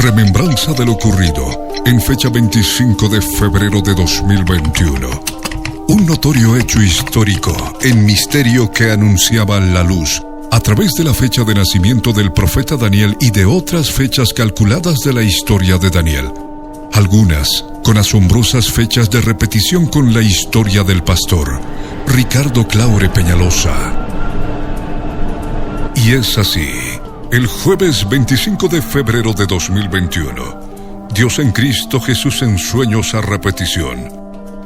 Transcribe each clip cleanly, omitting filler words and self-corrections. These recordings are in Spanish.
Remembranza de lo ocurrido en fecha 25 de febrero de 2021. Un notorio hecho histórico en misterio que anunciaba la luz a través de la fecha de nacimiento del profeta Daniel y de otras fechas calculadas de la historia de Daniel. Algunas con asombrosas fechas de repetición con la historia del pastor Ricardo Claure Peñalosa. Y es así. El jueves 25 de febrero de 2021, Dios en Cristo Jesús en sueños a repetición,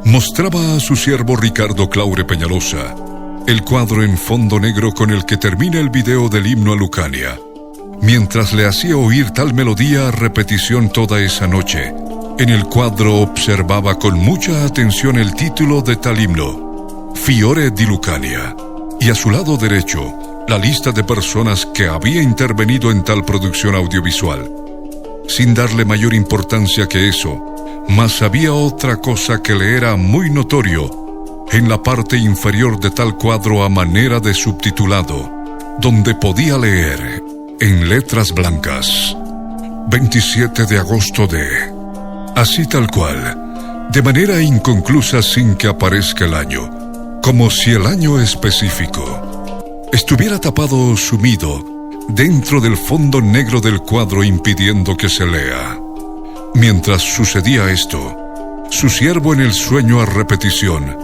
mostraba a su siervo Ricardo Claure Peñalosa el cuadro en fondo negro con el que termina el video del himno a Lucania, mientras le hacía oír tal melodía a repetición toda esa noche. En el cuadro observaba con mucha atención el título de tal himno, Fiore di Lucania, y a su lado derecho, la lista de personas que había intervenido en tal producción audiovisual. Sin darle mayor importancia que eso, mas había otra cosa que le era muy notorio en la parte inferior de tal cuadro a manera de subtitulado, donde podía leer, en letras blancas, 27 de agosto de... Así tal cual, de manera inconclusa sin que aparezca el año, como si el año específico estuviera tapado o sumido dentro del fondo negro del cuadro impidiendo que se lea. Mientras sucedía esto, su siervo en el sueño a repetición,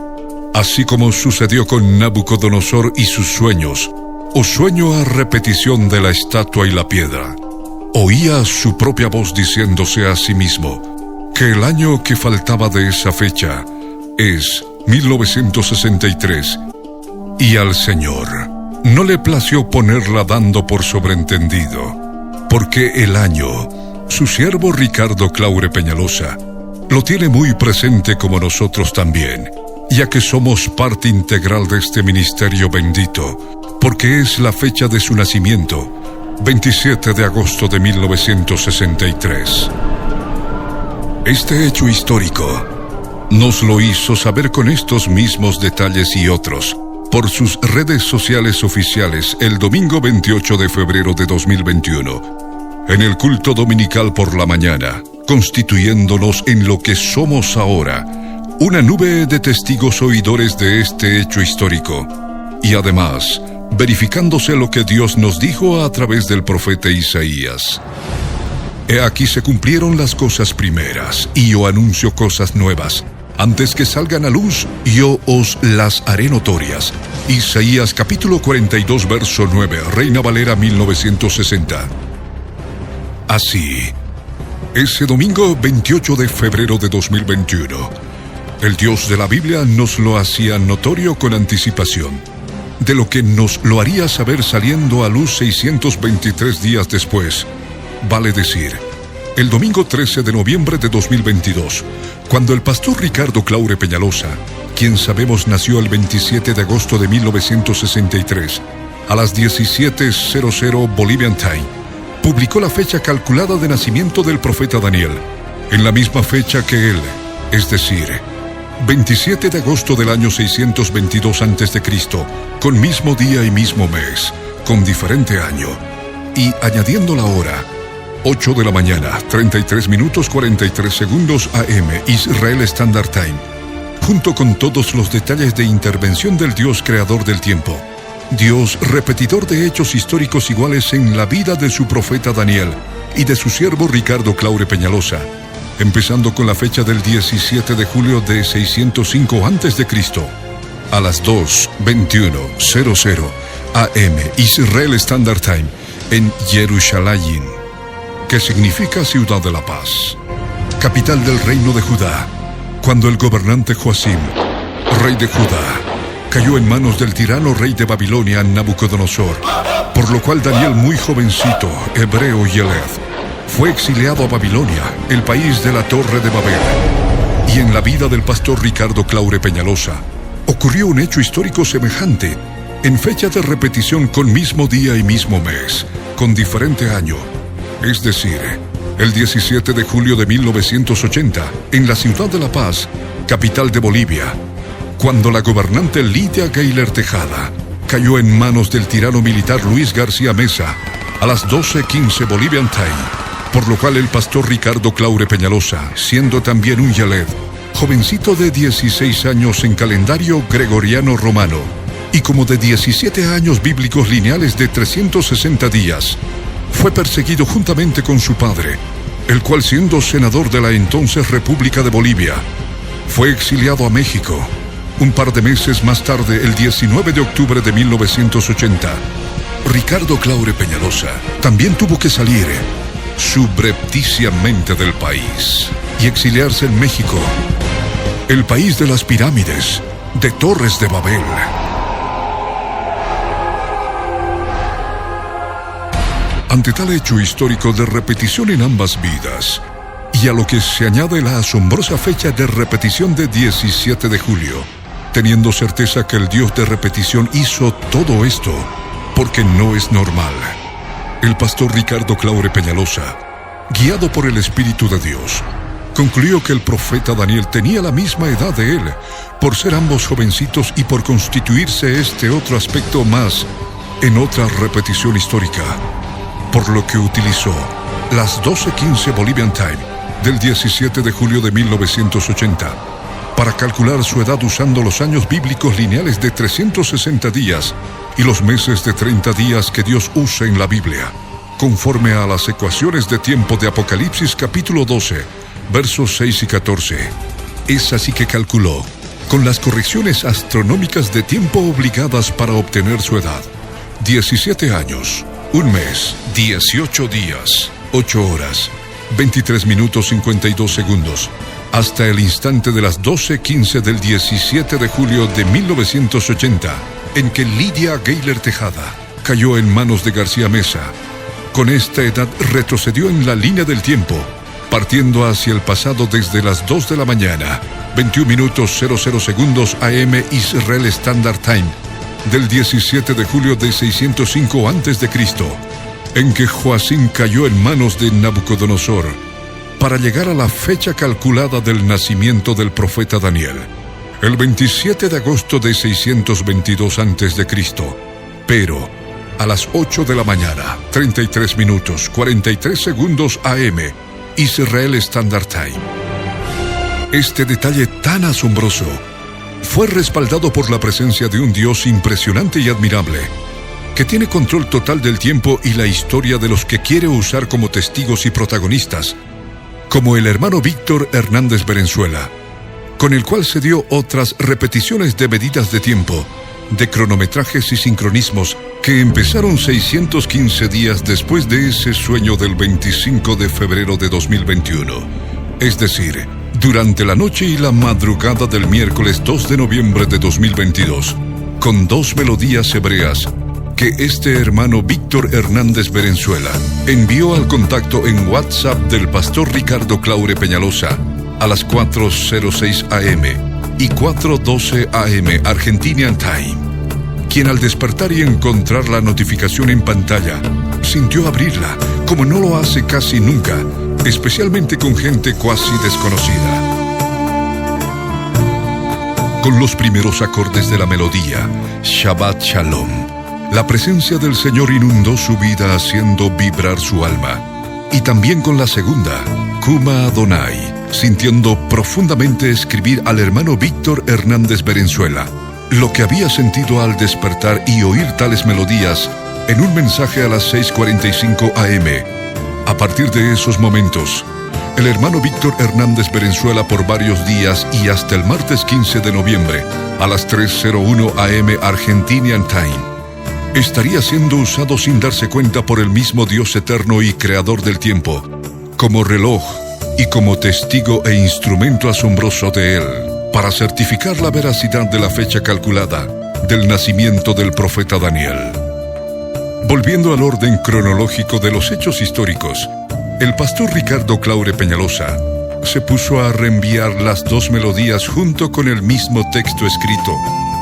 así como sucedió con Nabucodonosor y sus sueños, o sueño a repetición de la estatua y la piedra, oía su propia voz diciéndose a sí mismo que el año que faltaba de esa fecha es 1963, y al Señor no le plació ponerla dando por sobreentendido, porque el año, su siervo Ricardo Claure Peñalosa, lo tiene muy presente como nosotros también, ya que somos parte integral de este ministerio bendito, porque es la fecha de su nacimiento, 27 de agosto de 1963. Este hecho histórico nos lo hizo saber con estos mismos detalles y otros, por sus redes sociales oficiales el domingo 28 de febrero de 2021, en el culto dominical por la mañana, constituyéndonos en lo que somos ahora, una nube de testigos oidores de este hecho histórico, y además, verificándose lo que Dios nos dijo a través del profeta Isaías. He aquí se cumplieron las cosas primeras, y yo anuncio cosas nuevas. Antes que salgan a luz, yo os las haré notorias. Isaías capítulo 42, verso 9, Reina Valera 1960. Así, ese domingo 28 de febrero de 2021, el Dios de la Biblia nos lo hacía notorio con anticipación, de lo que nos lo haría saber saliendo a luz 623 días después, vale decir, el domingo 13 de noviembre de 2022, cuando el pastor Ricardo Claure Peñalosa, quien sabemos nació el 27 de agosto de 1963, a las 17:00 Bolivian Time, publicó la fecha calculada de nacimiento del profeta Daniel, en la misma fecha que él, es decir, 27 de agosto del año 622 a.C., con mismo día y mismo mes, con diferente año, y añadiendo la hora, 8 de la mañana, 33 minutos 43 segundos AM, Israel Standard Time, junto con todos los detalles de intervención del Dios creador del tiempo, Dios repetidor de hechos históricos iguales en la vida de su profeta Daniel y de su siervo Ricardo Claure Peñalosa, empezando con la fecha del 17 de julio de 605 a.C., a las 2:21:00 AM, Israel Standard Time, en Jerusalén, que significa Ciudad de la Paz, capital del reino de Judá, cuando el gobernante Joacim, rey de Judá, cayó en manos del tirano rey de Babilonia, Nabucodonosor, por lo cual Daniel, muy jovencito, hebreo Yeled, fue exiliado a Babilonia, el país de la Torre de Babel. Y en la vida del pastor Ricardo Claure Peñalosa, ocurrió un hecho histórico semejante, en fecha de repetición con mismo día y mismo mes, con diferente año, es decir, el 17 de julio de 1980, en la ciudad de La Paz, capital de Bolivia, cuando la gobernante Lidia Gayler Tejada cayó en manos del tirano militar Luis García Meza, a las 12:15 Bolivian Time, por lo cual el pastor Ricardo Claure Peñalosa, siendo también un Yaled, jovencito de 16 años en calendario gregoriano romano, y como de 17 años bíblicos lineales de 360 días, fue perseguido juntamente con su padre, el cual, siendo senador de la entonces República de Bolivia, fue exiliado a México. Un par de meses más tarde, el 19 de octubre de 1980, Ricardo Claure Peñalosa también tuvo que salir subrepticiamente del país y exiliarse en México, el país de las pirámides, de Torres de Babel. Ante tal hecho histórico de repetición en ambas vidas, y a lo que se añade la asombrosa fecha de repetición de 17 de julio, teniendo certeza que el Dios de repetición hizo todo esto, porque no es normal, el pastor Ricardo Claure Peñalosa, guiado por el Espíritu de Dios, concluyó que el profeta Daniel tenía la misma edad de él, por ser ambos jovencitos y por constituirse este otro aspecto más en otra repetición histórica, por lo que utilizó las 12:15 Bolivian Time del 17 de julio de 1980 para calcular su edad usando los años bíblicos lineales de 360 días y los meses de 30 días que Dios usa en la Biblia, conforme a las ecuaciones de tiempo de Apocalipsis capítulo 12, versos 6 y 14. Es así que calculó, con las correcciones astronómicas de tiempo obligadas para obtener su edad, 17 años, 1 mes, 18 días, 8 horas, 23 minutos 52 segundos, hasta el instante de las 12:15 del 17 de julio de 1980, en que Lidia Gayler Tejada cayó en manos de García Meza. Con esta edad retrocedió en la línea del tiempo, partiendo hacia el pasado desde las 2 de la mañana, 21 minutos 00 segundos AM Israel Standard Time, del 17 de julio de 605 a.C., en que Joacim cayó en manos de Nabucodonosor, para llegar a la fecha calculada del nacimiento del profeta Daniel, el 27 de agosto de 622 a.C., pero a las 8 de la mañana, 33 minutos 43 segundos AM, Israel Standard Time. Este detalle tan asombroso fue respaldado por la presencia de un Dios impresionante y admirable, que tiene control total del tiempo y la historia de los que quiere usar como testigos y protagonistas, como el hermano Víctor Hernández Berenzuela, con el cual se dio otras repeticiones de medidas de tiempo, de cronometrajes y sincronismos que empezaron 615 días después de ese sueño del 25 de febrero de 2021, es decir, durante la noche y la madrugada del miércoles 2 de noviembre de 2022, con 2 melodías hebreas que este hermano Víctor Hernández Berenzuela envió al contacto en WhatsApp del pastor Ricardo Claure Peñalosa a las 4:06 AM y 4:12 AM Argentinian Time, quien al despertar y encontrar la notificación en pantalla, sintió abrirla, como no lo hace casi nunca, especialmente con gente cuasi desconocida. Con los primeros acordes de la melodía, Shabbat Shalom, la presencia del Señor inundó su vida haciendo vibrar su alma. Y también con la segunda, Kuma Adonai, sintiendo profundamente escribir al hermano Víctor Hernández Berenzuela lo que había sentido al despertar y oír tales melodías en un mensaje a las 6:45 AM. A partir de esos momentos, el hermano Víctor Hernández Berenzuela por varios días y hasta el martes 15 de noviembre a las 3:01 AM Argentinian Time, estaría siendo usado sin darse cuenta por el mismo Dios eterno y creador del tiempo, como reloj y como testigo e instrumento asombroso de él, para certificar la veracidad de la fecha calculada del nacimiento del profeta Daniel. Volviendo al orden cronológico de los hechos históricos, el pastor Ricardo Claure Peñalosa se puso a reenviar las 2 melodías junto con el mismo texto escrito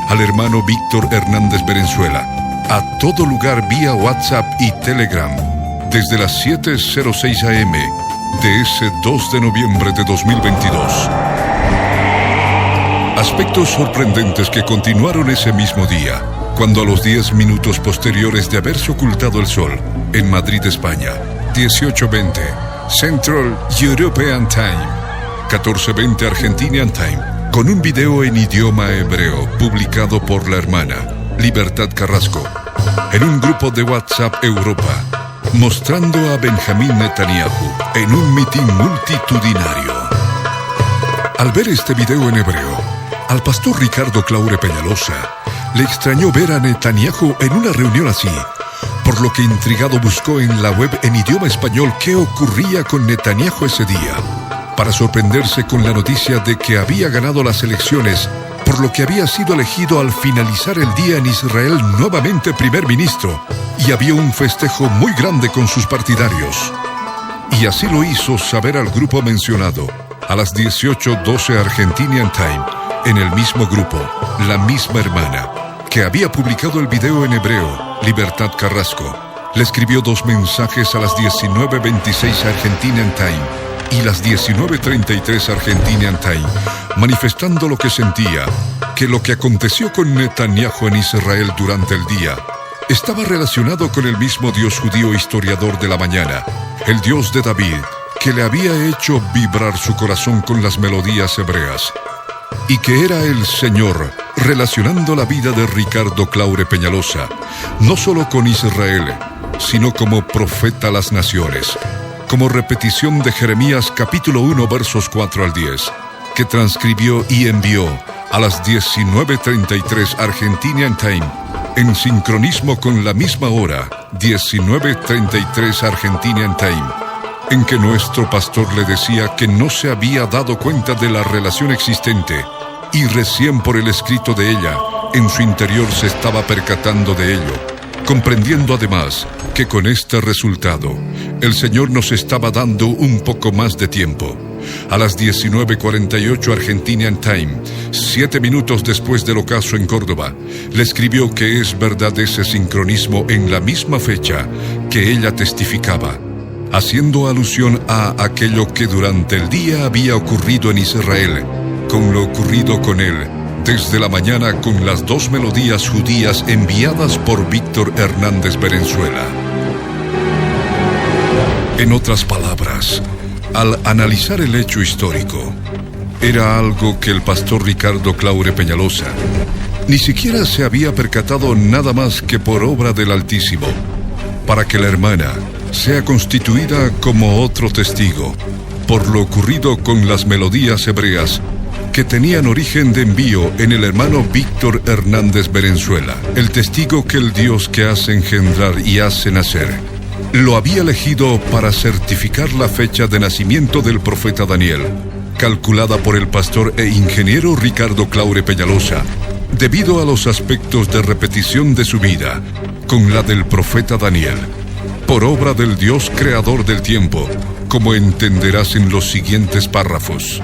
al hermano Víctor Hernández Berenzuela a todo lugar vía WhatsApp y Telegram desde las 7:06 AM de ese 2 de noviembre de 2022. Aspectos sorprendentes que continuaron ese mismo día, cuando a los 10 minutos posteriores de haberse ocultado el sol en Madrid, España, 18:20, Central European Time, 14:20 Argentinian Time, con un video en idioma hebreo publicado por la hermana Libertad Carrasco en un grupo de WhatsApp Europa, mostrando a Benjamín Netanyahu en un mitin multitudinario. Al ver este video en hebreo, al pastor Ricardo Claure Peñalosa le extrañó ver a Netanyahu en una reunión así, por lo que intrigado buscó en la web en idioma español qué ocurría con Netanyahu ese día, para sorprenderse con la noticia de que había ganado las elecciones, por lo que había sido elegido al finalizar el día en Israel nuevamente primer ministro, y había un festejo muy grande con sus partidarios. Y así lo hizo saber al grupo mencionado, a las 18:12 Argentinian Time, en el mismo grupo, la misma hermana, que había publicado el video en hebreo, Libertad Carrasco, le escribió 2 mensajes a las 19:26 Argentinian Time y las 19:33 Argentinian Time, manifestando lo que sentía, que lo que aconteció con Netanyahu en Israel durante el día estaba relacionado con el mismo Dios judío historiador de la mañana, el Dios de David, que le había hecho vibrar su corazón con las melodías hebreas, y que era el Señor relacionando la vida de Ricardo Claure Peñalosa, no solo con Israel, sino como profeta a las naciones, como repetición de Jeremías capítulo 1 versos 4 al 10, que transcribió y envió a las 19:33 Argentinian Time, en sincronismo con la misma hora, 19:33 Argentinian Time, en que nuestro pastor le decía que no se había dado cuenta de la relación existente, y recién por el escrito de ella, en su interior se estaba percatando de ello, comprendiendo además que con este resultado, el Señor nos estaba dando un poco más de tiempo. A las 19:48 Argentinian Time, 7 minutos después del ocaso en Córdoba, le escribió que es verdad ese sincronismo en la misma fecha que ella testificaba, haciendo alusión a aquello que durante el día había ocurrido en Israel, con lo ocurrido con él desde la mañana con las 2 melodías judías enviadas por Víctor Hernández Berenzuela. En otras palabras, al analizar el hecho histórico, era algo que el pastor Ricardo Claure Peñalosa ni siquiera se había percatado, nada más que por obra del Altísimo, para que la hermana sea constituida como otro testigo por lo ocurrido con las melodías hebreas que tenían origen de envío en el hermano Víctor Hernández Berenzuela, el testigo que el Dios que hace engendrar y hace nacer lo había elegido para certificar la fecha de nacimiento del profeta Daniel, calculada por el pastor e ingeniero Ricardo Claure Peñalosa, debido a los aspectos de repetición de su vida con la del profeta Daniel, por obra del Dios creador del tiempo, como entenderás en los siguientes párrafos.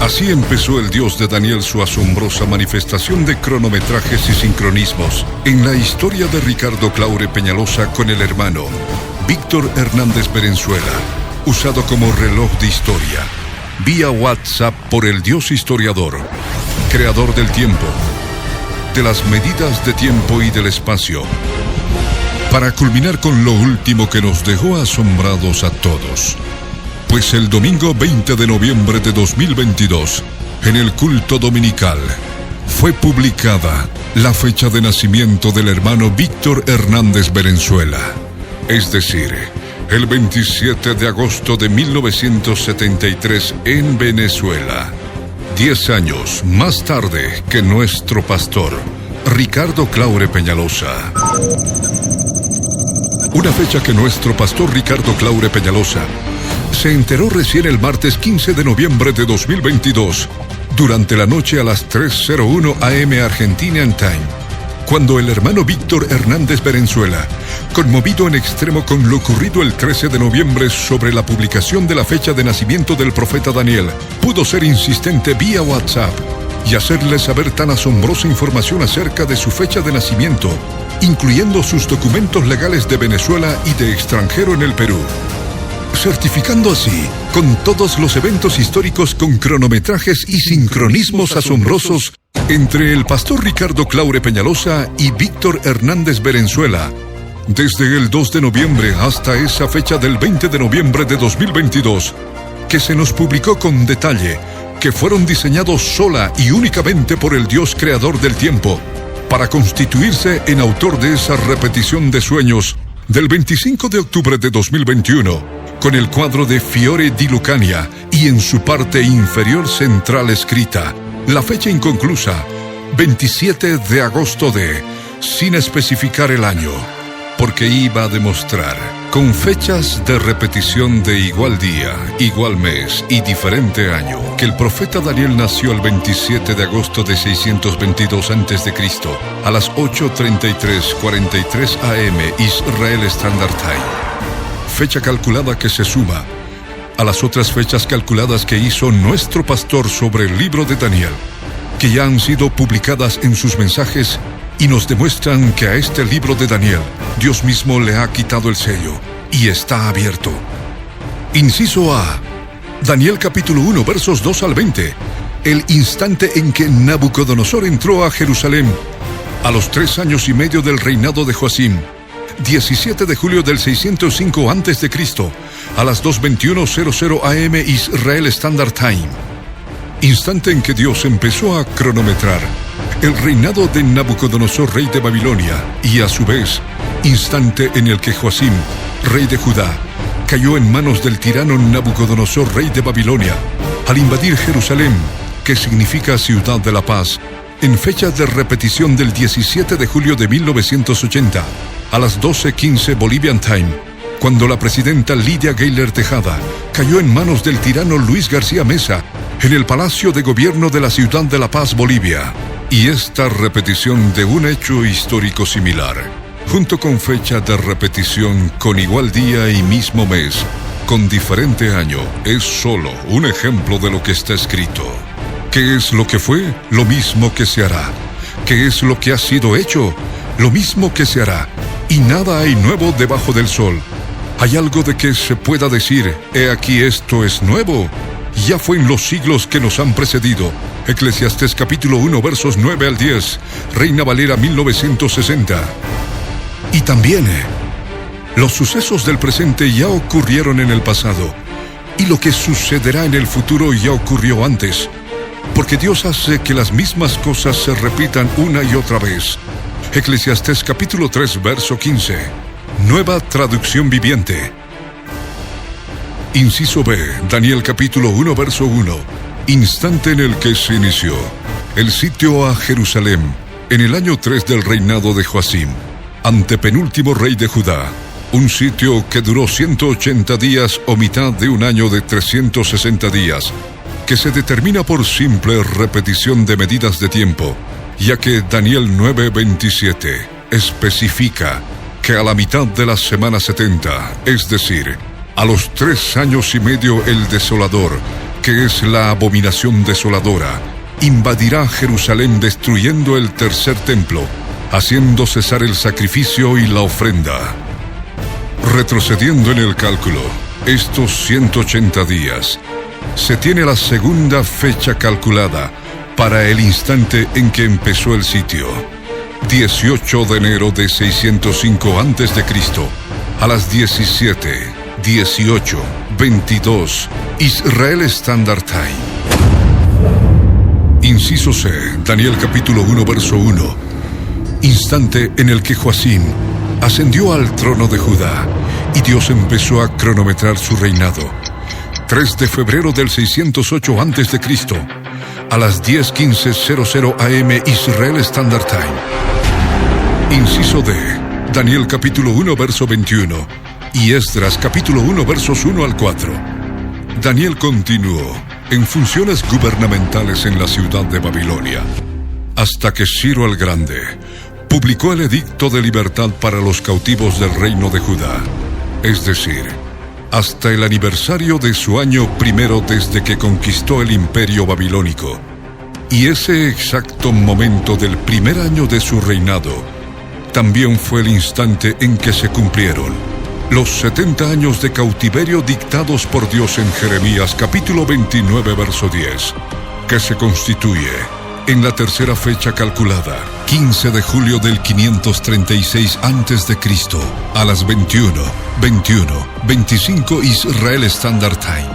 Así empezó el Dios de Daniel su asombrosa manifestación de cronometrajes y sincronismos en la historia de Ricardo Claure Peñalosa con el hermano Víctor Hernández Berenzuela, usado como reloj de historia, vía WhatsApp por el Dios historiador, creador del tiempo, de las medidas de tiempo y del espacio, para culminar con lo último que nos dejó asombrados a todos. Pues el domingo 20 de noviembre de 2022, en el culto dominical, fue publicada la fecha de nacimiento del hermano Víctor Hernández Berenzuela, es decir, el 27 de agosto de 1973 en Venezuela, 10 años más tarde que nuestro pastor Ricardo Claure Peñalosa. Una fecha que nuestro pastor Ricardo Claure Peñalosa se enteró recién el martes 15 de noviembre de 2022, durante la noche a las 3:01 AM Argentinian Time, cuando el hermano Víctor Hernández Berenzuela, conmovido en extremo con lo ocurrido el 13 de noviembre sobre la publicación de la fecha de nacimiento del profeta Daniel, pudo ser insistente vía WhatsApp y hacerle saber tan asombrosa información acerca de su fecha de nacimiento, incluyendo sus documentos legales de Venezuela y de extranjero en el Perú, certificando así con todos los eventos históricos con cronometrajes y sincronismos asombrosos entre el pastor Ricardo Claure Peñalosa y Víctor Hernández Berenzuela, desde el 2 de noviembre hasta esa fecha del 20 de noviembre de 2022, que se nos publicó con detalle, que fueron diseñados sola y únicamente por el Dios creador del tiempo, para constituirse en autor de esa repetición de sueños del 25 de octubre de 2021, con el cuadro de Fiore di Lucania y en su parte inferior central escrita, la fecha inconclusa, 27 de agosto de, sin especificar el año, porque iba a demostrar, con fechas de repetición de igual día, igual mes y diferente año, que el profeta Daniel nació el 27 de agosto de 622 a.C., a las 8:43:43 AM Israel Standard Time. Fecha calculada que se suma a las otras fechas calculadas que hizo nuestro pastor sobre el libro de Daniel, que ya han sido publicadas en sus mensajes y nos demuestran que a este libro de Daniel, Dios mismo le ha quitado el sello y está abierto. Inciso A. Daniel capítulo 1, versos 2 al 20. El instante en que Nabucodonosor entró a Jerusalén, a los 3 años y medio del reinado de Joacim, 17 de julio del 605 a.C., a las 2:21:00 AM Israel Standard Time. Instante en que Dios empezó a cronometrar el reinado de Nabucodonosor, rey de Babilonia, y a su vez, instante en el que Joacim, rey de Judá, cayó en manos del tirano Nabucodonosor, rey de Babilonia, al invadir Jerusalén, que significa ciudad de la paz, en fecha de repetición del 17 de julio de 1980, a las 12:15 Bolivian Time, cuando la presidenta Lidia Gayler Tejada cayó en manos del tirano Luis García Meza, en el Palacio de Gobierno de la Ciudad de La Paz, Bolivia. Y esta repetición de un hecho histórico similar, junto con fecha de repetición con igual día y mismo mes, con diferente año, es solo un ejemplo de lo que está escrito. ¿Qué es lo que fue? Lo mismo que se hará. ¿Qué es lo que ha sido hecho? Lo mismo que se hará. Y nada hay nuevo debajo del sol. ¿Hay algo de que se pueda decir, he aquí esto es nuevo? Ya fue en los siglos que nos han precedido. Eclesiastés capítulo 1, versos 9 al 10, Reina Valera 1960. Y también, los sucesos del presente ya ocurrieron en el pasado, y lo que sucederá en el futuro ya ocurrió antes, porque Dios hace que las mismas cosas se repitan una y otra vez. Eclesiastés capítulo 3, verso 15, Nueva Traducción Viviente. Inciso B, Daniel capítulo 1, verso 1, instante en el que se inició el sitio a Jerusalén, en el año 3 del reinado de Joacim, antepenúltimo rey de Judá, un sitio que duró 180 días o mitad de un año de 360 días, que se determina por simple repetición de medidas de tiempo, ya que Daniel 9:27 especifica que a la mitad de la semana 70, es decir, a los 3 años y medio, el desolador, que es la abominación desoladora, invadirá Jerusalén destruyendo el tercer templo, haciendo cesar el sacrificio y la ofrenda. Retrocediendo en el cálculo, estos 180 días, se tiene la segunda fecha calculada para el instante en que empezó el sitio, 18 de enero de 605 a.C., a las 17:18:22 Israel Standard Time. Inciso C, Daniel capítulo 1, verso 1, instante en el que Joacim ascendió al trono de Judá y Dios empezó a cronometrar su reinado, 3 de febrero del 608 a.C., a las 10:15:00 AM Israel Standard Time. Inciso D, Daniel capítulo 1, verso 21, y Esdras capítulo 1, versos 1 al 4. Daniel continuó en funciones gubernamentales en la ciudad de Babilonia, hasta que Ciro el Grande publicó el edicto de libertad para los cautivos del reino de Judá, es decir, hasta el aniversario de su año primero desde que conquistó el imperio babilónico, y ese exacto momento del primer año de su reinado también fue el instante en que se cumplieron los 70 años de cautiverio dictados por Dios en Jeremías capítulo 29, verso 10, que se constituye en la tercera fecha calculada, 15 de julio del 536 a.C., a las 21:25 Israel Standard Time.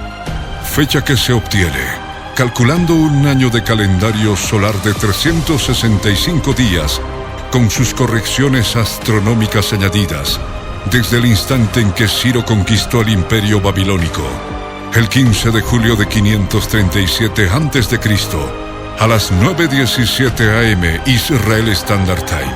Fecha que se obtiene calculando un año de calendario solar de 365 días, con sus correcciones astronómicas añadidas, desde el instante en que Ciro conquistó el Imperio Babilónico, el 15 de julio de 537 a.C., a las 9:17 a.m. Israel Standard Time.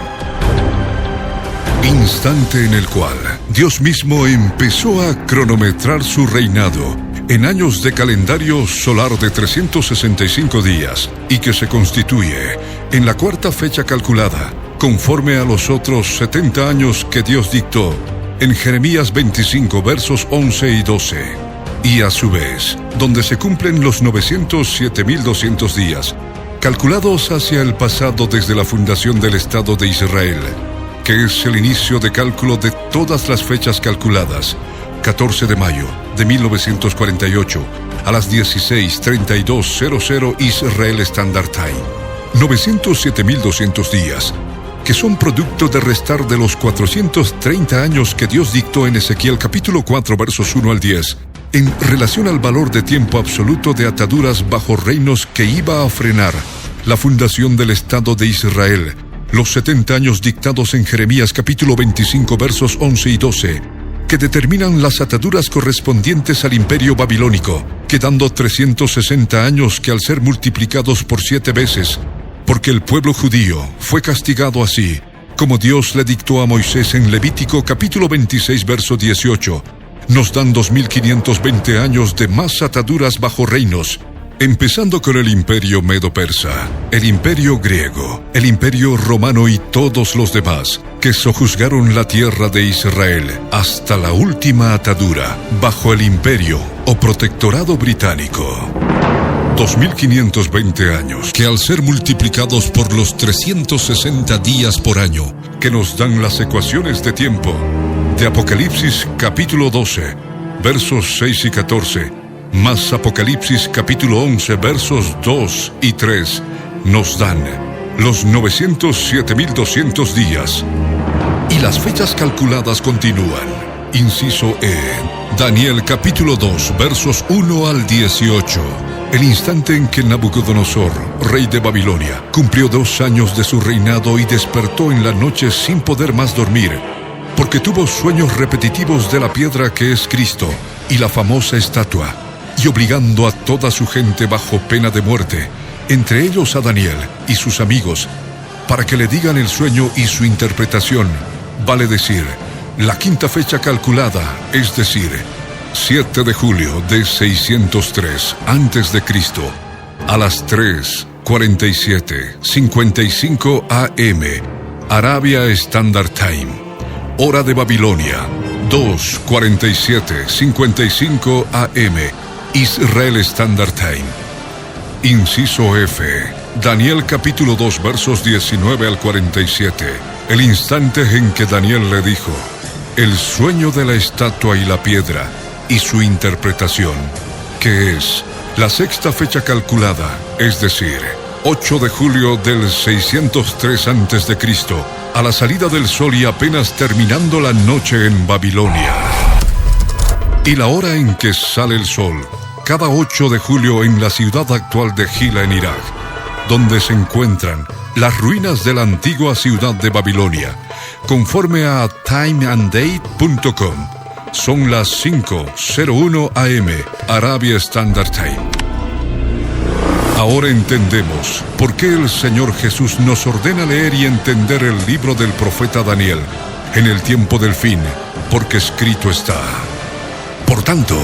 Instante en el cual Dios mismo empezó a cronometrar su reinado en años de calendario solar de 365 días y que se constituye en la cuarta fecha calculada, conforme a los otros 70 años que Dios dictó en Jeremías 25 versos 11 y 12, y a su vez, donde se cumplen los 907.200 días, calculados hacia el pasado desde la fundación del Estado de Israel, que es el inicio de cálculo de todas las fechas calculadas, 14 de mayo de 1948, a las 16:32:00 Israel Standard Time. 907.200 días, que son producto de restar de los 430 años que Dios dictó en Ezequiel capítulo 4 versos 1 al 10, en relación al valor de tiempo absoluto de ataduras bajo reinos que iba a frenar la fundación del Estado de Israel, los 70 años dictados en Jeremías capítulo 25 versos 11 y 12, que determinan las ataduras correspondientes al Imperio Babilónico, quedando 360 años que al ser multiplicados por 7 veces, porque el pueblo judío fue castigado así, como Dios le dictó a Moisés en Levítico capítulo 26 verso 18, nos dan 2520 años de más ataduras bajo reinos, empezando con el Imperio Medo-Persa, el Imperio Griego, el Imperio Romano y todos los demás, que sojuzgaron la tierra de Israel hasta la última atadura bajo el Imperio o Protectorado Británico. 2520 años, que al ser multiplicados por los 360 días por año, que nos dan las ecuaciones de tiempo, de Apocalipsis capítulo 12, versos 6 y 14, más Apocalipsis capítulo 11, versos 2 y 3, nos dan los 907.200 días. Y las fechas calculadas continúan. Inciso E. Daniel capítulo 2, versos 1 al 18. El instante en que Nabucodonosor, rey de Babilonia, cumplió 2 años de su reinado y despertó en la noche sin poder más dormir, porque tuvo sueños repetitivos de la piedra que es Cristo y la famosa estatua, y obligando a toda su gente bajo pena de muerte, entre ellos a Daniel y sus amigos, para que le digan el sueño y su interpretación, vale decir, la quinta fecha calculada, es decir, 7 de julio de 603 a.C., a las 3:47:55 a.m., Arabia Standard Time, hora de Babilonia, 2:47:55 a.m., Israel Standard Time. Inciso F. Daniel capítulo 2 versos 19 al 47. El instante en que Daniel le dijo el sueño de la estatua y la piedra y su interpretación, que es la sexta fecha calculada, es decir, 8 de julio del 603 a.C., a la salida del sol y apenas terminando la noche en Babilonia. Y la hora en que sale el sol, cada 8 de julio en la ciudad actual de Gila en Irak, donde se encuentran las ruinas de la antigua ciudad de Babilonia, conforme a timeanddate.com, son las 5:01 a.m. Arabia Standard Time. Ahora entendemos por qué el Señor Jesús nos ordena leer y entender el libro del profeta Daniel en el tiempo del fin, porque escrito está. Por tanto,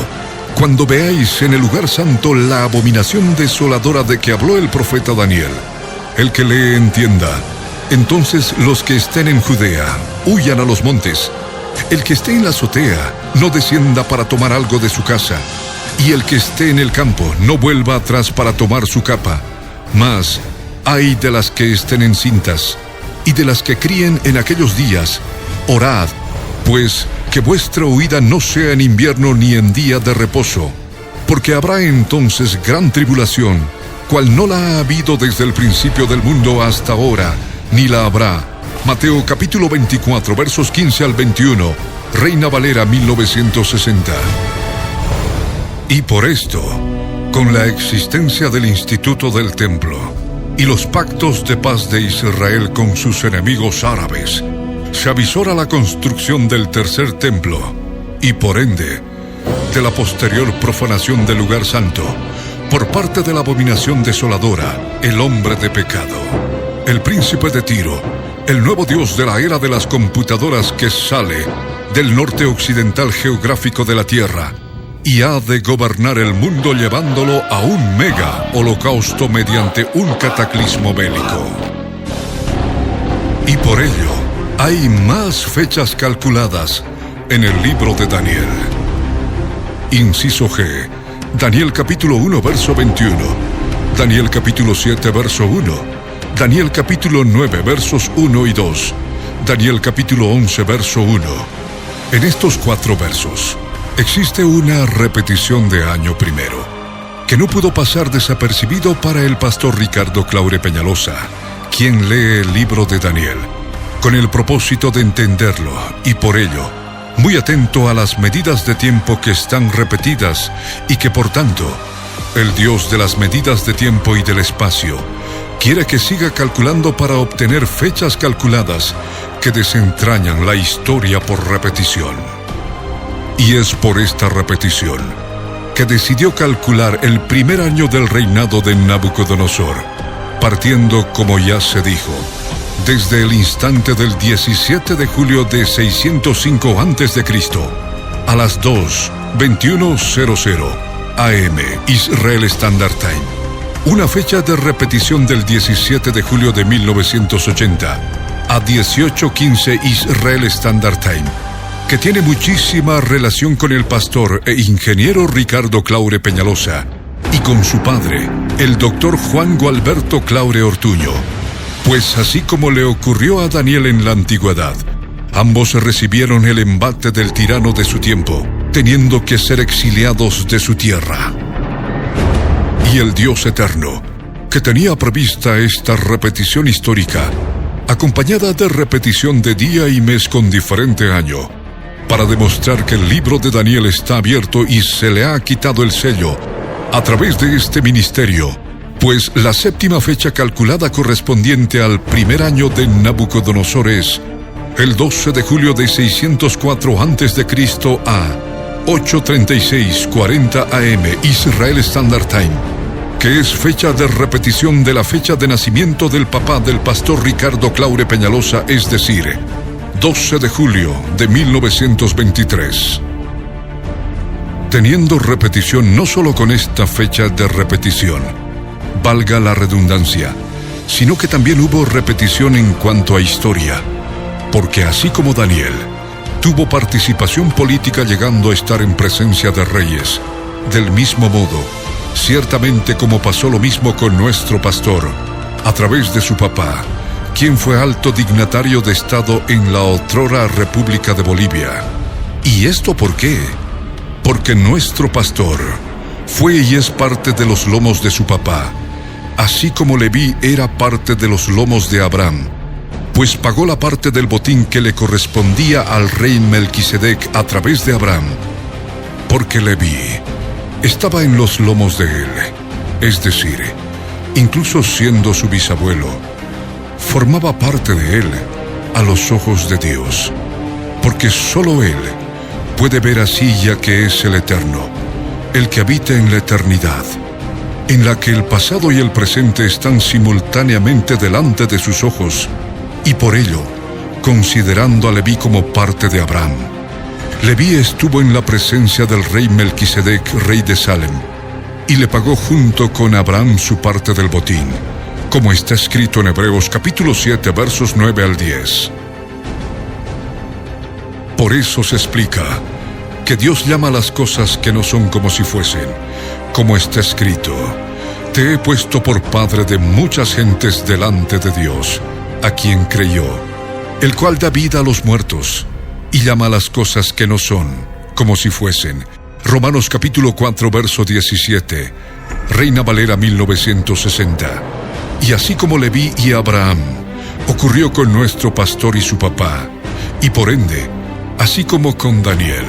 cuando veáis en el lugar santo la abominación desoladora de que habló el profeta Daniel, el que lee entienda. Entonces los que estén en Judea, huyan a los montes. El que esté en la azotea, no descienda para tomar algo de su casa. Y el que esté en el campo, no vuelva atrás para tomar su capa. Mas, ay de las que estén encintas, y de las que críen en aquellos días, orad, pues que vuestra huida no sea en invierno ni en día de reposo, porque habrá entonces gran tribulación, cual no la ha habido desde el principio del mundo hasta ahora, ni la habrá. Mateo capítulo 24, versos 15 al 21, Reina Valera 1960. Y por esto, con la existencia del Instituto del Templo y los pactos de paz de Israel con sus enemigos árabes, se avisora la construcción del tercer templo y por ende de la posterior profanación del lugar santo por parte de la abominación desoladora, el hombre de pecado, el príncipe de Tiro, el nuevo dios de la era de las computadoras que sale del norte occidental geográfico de la tierra y ha de gobernar el mundo llevándolo a un mega holocausto mediante un cataclismo bélico. Y por ello, hay más fechas calculadas en el libro de Daniel. Inciso G. Daniel capítulo 1, verso 21. Daniel capítulo 7, verso 1. Daniel capítulo 9, versos 1 y 2. Daniel capítulo 11, verso 1. En estos 4 versos existe una repetición de año primero, que no pudo pasar desapercibido para el pastor Ricardo Claure Peñalosa, quien lee el libro de Daniel, con el propósito de entenderlo y por ello, muy atento a las medidas de tiempo que están repetidas y que por tanto, el Dios de las medidas de tiempo y del espacio, quiere que siga calculando para obtener fechas calculadas que desentrañan la historia por repetición. Y es por esta repetición que decidió calcular el primer año del reinado de Nabucodonosor, partiendo, como ya se dijo, desde el instante del 17 de julio de 605 a.C. a las 2:21:00 AM Israel Standard Time, una fecha de repetición del 17 de julio de 1980 a 18:15 Israel Standard Time, que tiene muchísima relación con el pastor e ingeniero Ricardo Claure Peñalosa y con su padre, el doctor Juan Gualberto Claure Ortuño. Pues así como le ocurrió a Daniel en la antigüedad, ambos recibieron el embate del tirano de su tiempo, teniendo que ser exiliados de su tierra. Y el Dios eterno, que tenía prevista esta repetición histórica, acompañada de repetición de día y mes con diferente año, para demostrar que el libro de Daniel está abierto y se le ha quitado el sello a través de este ministerio, pues la séptima fecha calculada correspondiente al primer año de Nabucodonosor es el 12 de julio de 604 a.C. a 8:36:40 AM Israel Standard Time, que es fecha de repetición de la fecha de nacimiento del papá del pastor Ricardo Claure Peñalosa, es decir, 12 de julio de 1923. Teniendo repetición no solo con esta fecha de repetición, valga la redundancia, sino que también hubo repetición en cuanto a historia, porque así como Daniel tuvo participación política llegando a estar en presencia de reyes, del mismo modo, ciertamente como pasó lo mismo con nuestro pastor, a través de su papá, quien fue alto dignatario de Estado en la otrora República de Bolivia. ¿Y esto por qué? Porque nuestro pastor fue y es parte de los lomos de su papá, así como Leví era parte de los lomos de Abraham, pues pagó la parte del botín que le correspondía al rey Melquisedec a través de Abraham, porque Leví estaba en los lomos de él, es decir, incluso siendo su bisabuelo, formaba parte de él a los ojos de Dios, porque solo él puede ver así, ya que es el Eterno, el que habita en la eternidad, en la que el pasado y el presente están simultáneamente delante de sus ojos, y por ello, considerando a Leví como parte de Abraham. Leví estuvo en la presencia del rey Melquisedec, rey de Salem, y le pagó junto con Abraham su parte del botín, como está escrito en Hebreos capítulo 7, versos 9 al 10. Por eso se explica que Dios llama a las cosas que no son como si fuesen, como está escrito: te he puesto por padre de muchas gentes delante de Dios, a quien creyó, el cual da vida a los muertos, y llama a las cosas que no son, como si fuesen. Romanos capítulo 4, verso 17. Reina Valera 1960. Y así como Leví y Abraham, ocurrió con nuestro pastor y su papá, y por ende, así como con Daniel,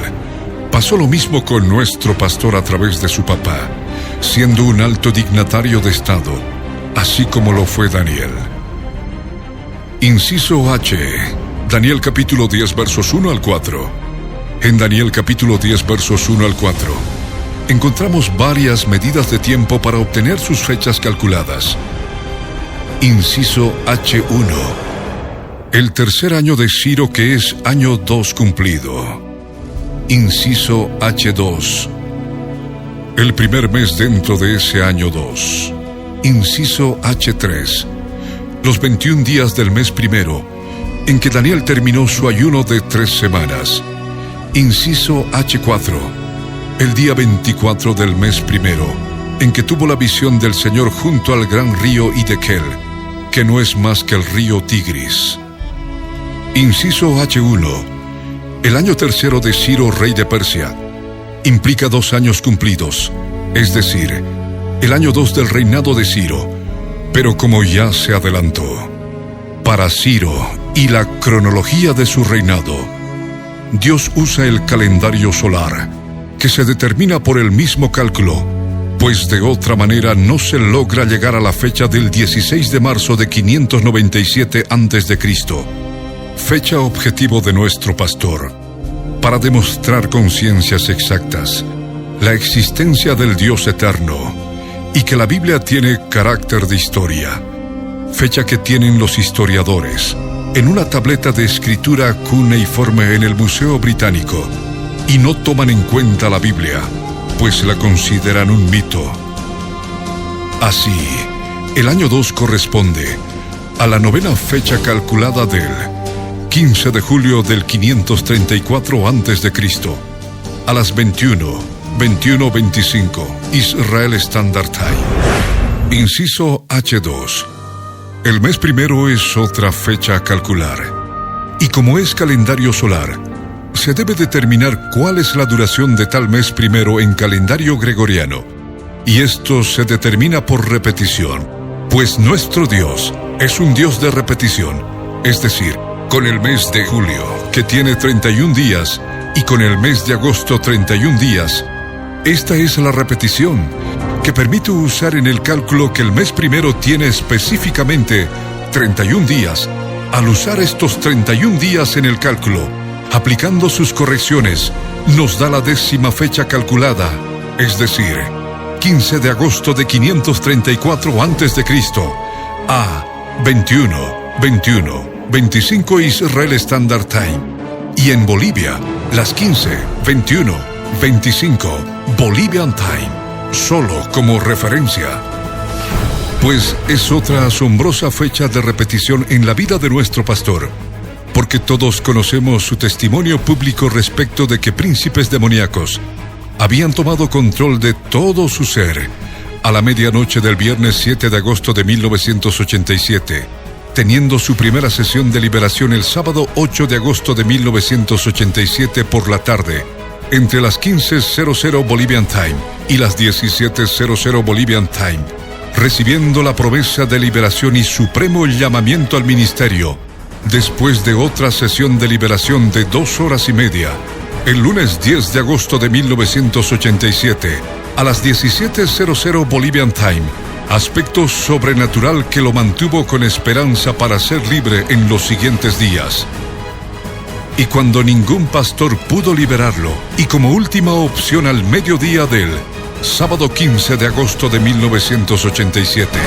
pasó lo mismo con nuestro pastor a través de su papá, siendo un alto dignatario de Estado, así como lo fue Daniel. Inciso H. Daniel capítulo 10 versos 1 al 4. En Daniel capítulo 10 versos 1 al 4, encontramos varias medidas de tiempo para obtener sus fechas calculadas. Inciso H1. El tercer año de Ciro, que es año 2 cumplido. Inciso H2. El primer mes dentro de ese año 2. Inciso H3. Los 21 días del mes primero, en que Daniel terminó su ayuno de 3 semanas. Inciso H4. El día 24 del mes primero, en que tuvo la visión del Señor junto al gran río Hiddekel, que no es más que el río Tigris. Inciso H1. El año tercero de Ciro, rey de Persia, implica 2 años cumplidos, es decir, el año 2 del reinado de Ciro, pero como ya se adelantó, para Ciro y la cronología de su reinado, Dios usa el calendario solar, que se determina por el mismo cálculo, pues de otra manera no se logra llegar a la fecha del 16 de marzo de 597 a.C., fecha objetivo de nuestro pastor, para demostrar con ciencias exactas la existencia del Dios eterno y que la Biblia tiene carácter de historia, fecha que tienen los historiadores en una tableta de escritura cuneiforme en el Museo Británico, y no toman en cuenta la Biblia, pues la consideran un mito. Así, el año 2 corresponde a la 9ª fecha calculada del 15 de julio del 534 a.C., a las 21:25 Israel Standard Time. Inciso H2. El mes primero es otra fecha a calcular, y como es calendario solar, se debe determinar cuál es la duración de tal mes primero en calendario gregoriano, y esto se determina por repetición, pues nuestro Dios es un Dios de repetición, es decir, con el mes de julio, que tiene 31 días, y con el mes de agosto 31 días. Esta es la repetición que permite usar en el cálculo que el mes primero tiene específicamente 31 días. Al usar estos 31 días en el cálculo, aplicando sus correcciones, nos da la 10ª fecha calculada, es decir, 15 de agosto de 534 a.C., a 21:25 Israel Standard Time, y en Bolivia, las 15:21:25 Bolivian Time, solo como referencia. Pues es otra asombrosa fecha de repetición en la vida de nuestro pastor, porque todos conocemos su testimonio público respecto de que príncipes demoníacos habían tomado control de todo su ser a la medianoche del viernes 7 de agosto de 1987, teniendo su primera sesión de liberación el sábado 8 de agosto de 1987 por la tarde, entre las 15:00 Bolivian Time y las 17:00 Bolivian Time, recibiendo la promesa de liberación y supremo llamamiento al ministerio, después de otra sesión de liberación de 2 horas y media, el lunes 10 de agosto de 1987, a las 17:00 Bolivian Time, aspecto sobrenatural que lo mantuvo con esperanza para ser libre en los siguientes días. Y cuando ningún pastor pudo liberarlo, y como última opción al mediodía del sábado 15 de agosto de 1987,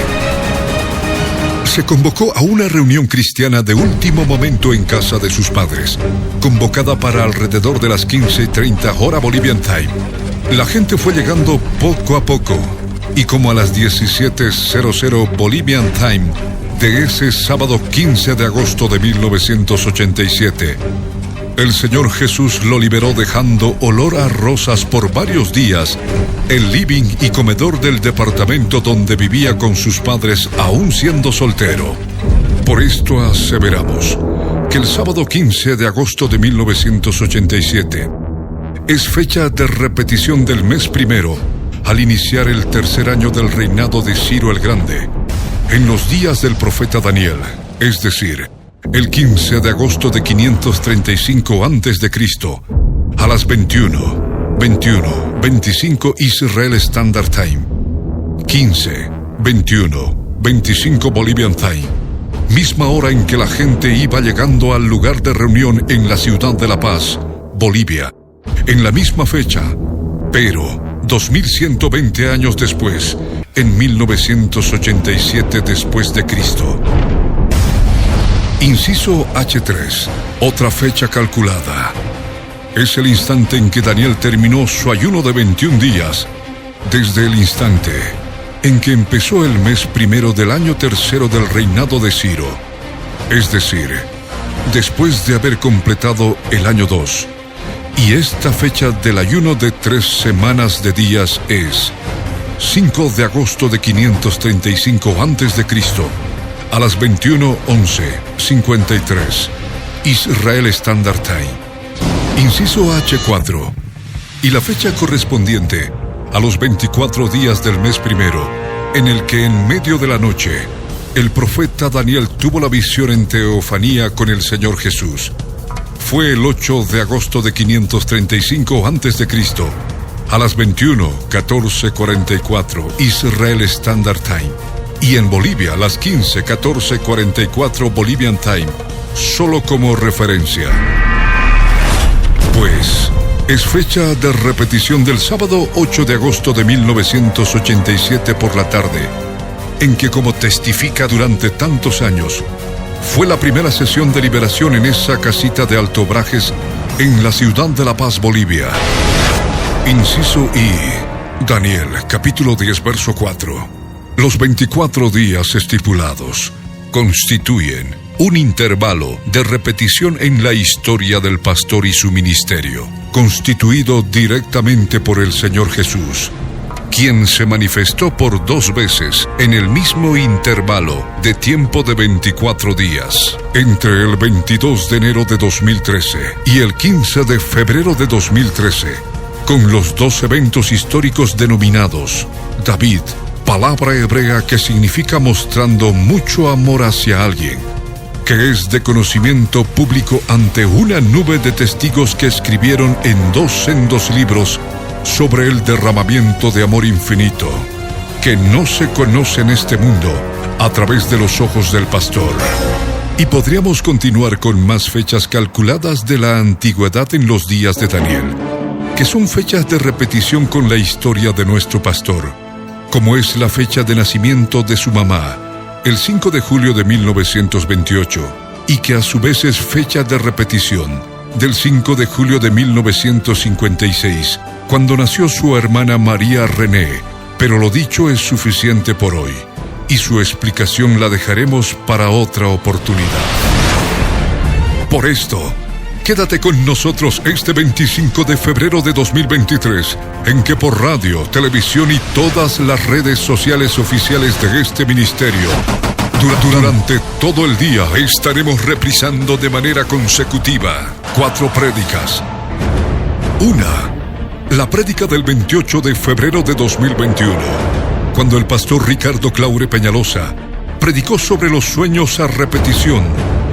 se convocó a una reunión cristiana de último momento en casa de sus padres, convocada para alrededor de las 15:30 hora Bolivian Time. La gente fue llegando poco a poco, y como a las 17:00 Bolivian Time de ese sábado 15 de agosto de 1987, el Señor Jesús lo liberó dejando olor a rosas por varios días el living y comedor del departamento donde vivía con sus padres aún siendo soltero. Por esto aseveramos que el sábado 15 de agosto de 1987 es fecha de repetición del mes primero, al iniciar el tercer año del reinado de Ciro el Grande, en los días del profeta Daniel, es decir, el 15 de agosto de 535 a.C., a las 21:25 Israel Standard Time, 15:25 Bolivian Time, misma hora en que la gente iba llegando al lugar de reunión en la ciudad de La Paz, Bolivia, en la misma fecha, pero 2120 años después, en 1987 después de Cristo. Inciso H3, otra fecha calculada. Es el instante en que Daniel terminó su ayuno de 21 días, desde el instante en que empezó el mes primero del año tercero del reinado de Ciro, es decir, después de haber completado el año 2. Y esta fecha del ayuno de 3 semanas de días es 5 de agosto de 535 a.C., a las 21:53 Israel Standard Time. Inciso H4. Y la fecha correspondiente a los 24 días del mes primero, en el que en medio de la noche, el profeta Daniel tuvo la visión en teofanía con el Señor Jesús. Fue el 8 de agosto de 535 a.C., a las 21:14:44 Israel Standard Time, y en Bolivia a las 15:14:44 Bolivian Time, solo como referencia. Pues es fecha de repetición del sábado 8 de agosto de 1987 por la tarde, en que, como testifica durante tantos años, fue la primera sesión de liberación en esa casita de Alto Brajes, en la ciudad de La Paz, Bolivia. Inciso I. Daniel, capítulo 10, verso 4. Los 24 días estipulados constituyen un intervalo de repetición en la historia del pastor y su ministerio, constituido directamente por el Señor Jesús, quien se manifestó por 2 veces en el mismo intervalo de tiempo de 24 días, entre el 22 de enero de 2013 y el 15 de febrero de 2013, con los 2 eventos históricos denominados David, palabra hebrea que significa mostrando mucho amor hacia alguien, que es de conocimiento público ante una nube de testigos que escribieron en 2 sendos libros sobre el derramamiento de amor infinito, que no se conoce en este mundo a través de los ojos del pastor. Y podríamos continuar con más fechas calculadas de la antigüedad en los días de Daniel, que son fechas de repetición con la historia de nuestro pastor, como es la fecha de nacimiento de su mamá, el 5 de julio de 1928, y que a su vez es fecha de repetición del 5 de julio de 1956, cuando nació su hermana María René, pero lo dicho es suficiente por hoy, y su explicación la dejaremos para otra oportunidad. Por esto, quédate con nosotros este 25 de febrero de 2023, en que por radio, televisión y todas las redes sociales oficiales de este ministerio, durante todo el día estaremos reprisando de manera consecutiva 4 prédicas. Una, la prédica del 28 de febrero de 2021, cuando el pastor Ricardo Claure Peñalosa predicó sobre los sueños a repetición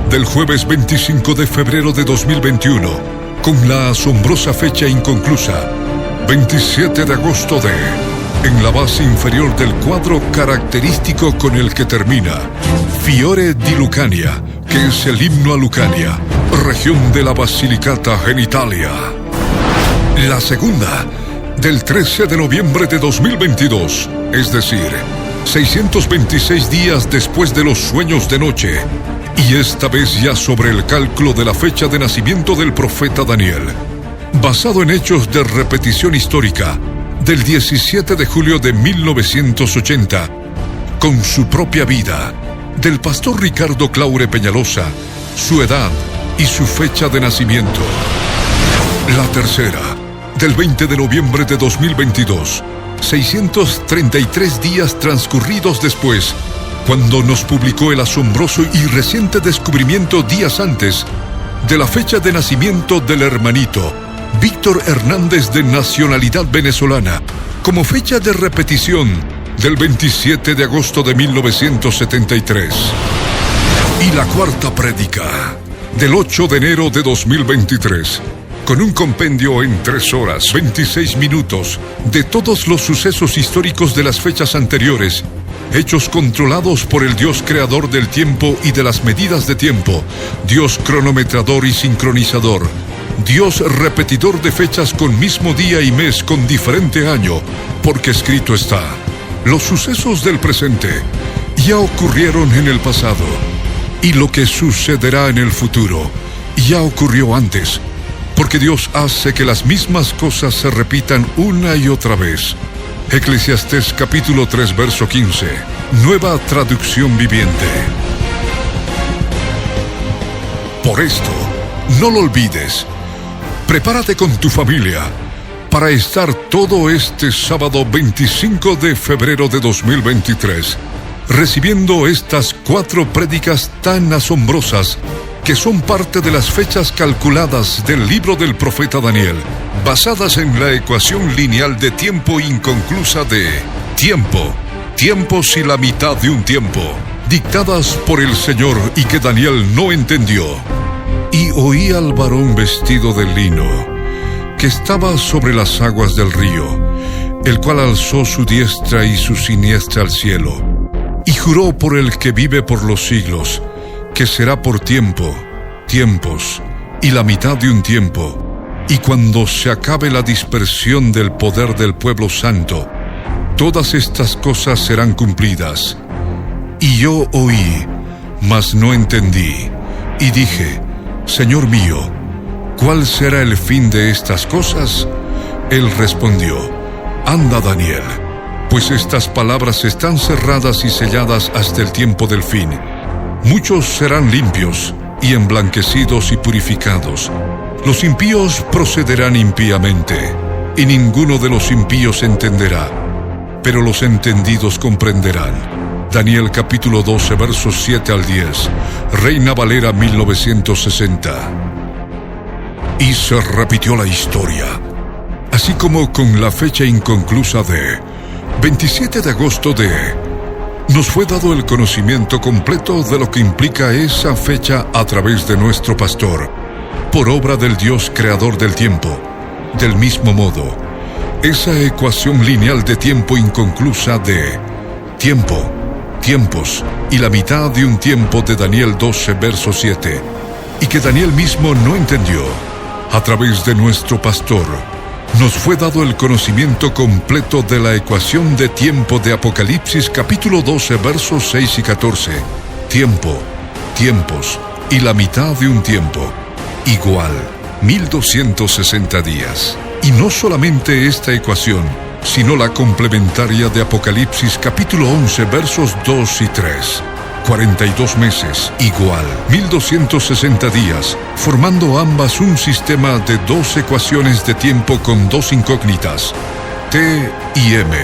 del jueves 25 de febrero de 2021, con la asombrosa fecha inconclusa, 27 de agosto en la base inferior del cuadro característico con el que termina, Fiore di Lucania, que es el himno a Lucania, región de la Basilicata en Italia. La segunda, del 13 de noviembre de 2022, es decir, 626 días después de los sueños de noche, y esta vez ya sobre el cálculo de la fecha de nacimiento del profeta Daniel, basado en hechos de repetición histórica del 17 de julio de 1980, con su propia vida, del pastor Ricardo Claure Peñalosa, su edad y su fecha de nacimiento. La tercera, del 20 de noviembre de 2022, 633 días transcurridos después, cuando nos publicó el asombroso y reciente descubrimiento días antes de la fecha de nacimiento del hermanito Víctor Hernández, de nacionalidad venezolana, como fecha de repetición del 27 de agosto de 1973. Y la cuarta prédica del 8 de enero de 2023, con un compendio en 3 horas, 26 minutos de todos los sucesos históricos de las fechas anteriores, hechos controlados por el Dios creador del tiempo y de las medidas de tiempo, Dios cronometrador y sincronizador, Dios repetidor de fechas con mismo día y mes con diferente año, porque escrito está: los sucesos del presente ya ocurrieron en el pasado, y lo que sucederá en el futuro ya ocurrió antes, porque Dios hace que las mismas cosas se repitan una y otra vez. Eclesiastés capítulo 3, verso 15, Nueva Traducción Viviente. Por esto, no lo olvides. Prepárate con tu familia para estar todo este sábado 25 de febrero de 2023 recibiendo estas 4 prédicas tan asombrosas que son parte de las fechas calculadas del libro del profeta Daniel, basadas en la ecuación lineal de tiempo inconclusa de tiempo, tiempos y la mitad de un tiempo, dictadas por el Señor y que Daniel no entendió. Y oí al varón vestido de lino, que estaba sobre las aguas del río, el cual alzó su diestra y su siniestra al cielo, y juró por el que vive por los siglos, que será por tiempo, tiempos, y la mitad de un tiempo, y cuando se acabe la dispersión del poder del pueblo santo, todas estas cosas serán cumplidas. Y yo oí, mas no entendí, y dije: Señor mío, ¿cuál será el fin de estas cosas? Él respondió: Anda, Daniel, pues estas palabras están cerradas y selladas hasta el tiempo del fin. Muchos serán limpios y emblanquecidos y purificados. Los impíos procederán impíamente, y ninguno de los impíos entenderá, pero los entendidos comprenderán. Daniel capítulo 12, versos 7 al 10, Reina Valera 1960. Y se repitió la historia, así como con la fecha inconclusa de 27 de agosto de... Nos fue dado el conocimiento completo de lo que implica esa fecha a través de nuestro pastor, por obra del Dios creador del tiempo. Del mismo modo, esa ecuación lineal de tiempo inconclusa de tiempo, tiempos y la mitad de un tiempo de Daniel 12, verso 7, y que Daniel mismo no entendió, a través de nuestro pastor, nos fue dado el conocimiento completo de la ecuación de tiempo de Apocalipsis capítulo 12, versos 6 y 14. Tiempo, tiempos y la mitad de un tiempo, igual 1260 días. Y no solamente esta ecuación, sino la complementaria de Apocalipsis capítulo 11, versos 2 y 3. 42 meses, igual 1260 días, formando ambas un sistema de 2 ecuaciones de tiempo con 2 incógnitas, T y M,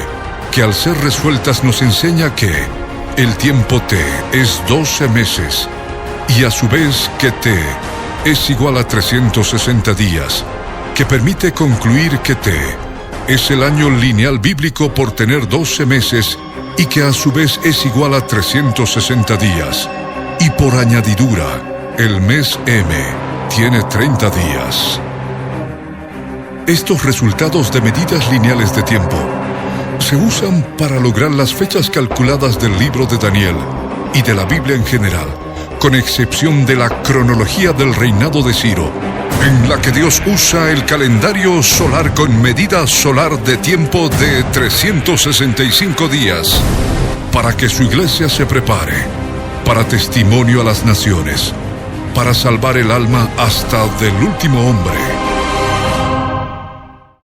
que al ser resueltas nos enseña que el tiempo T es 12 meses, y a su vez que T es igual a 360 días, que permite concluir que T es el año lineal bíblico por tener 12 meses y que a su vez es igual a 360 días. Y por añadidura, el mes M tiene 30 días. Estos resultados de medidas lineales de tiempo se usan para lograr las fechas calculadas del libro de Daniel y de la Biblia en general, con excepción de la cronología del reinado de Ciro, en la que Dios usa el calendario solar con medida solar de tiempo de 365 días, para que su iglesia se prepare, para testimonio a las naciones, para salvar el alma hasta del último hombre.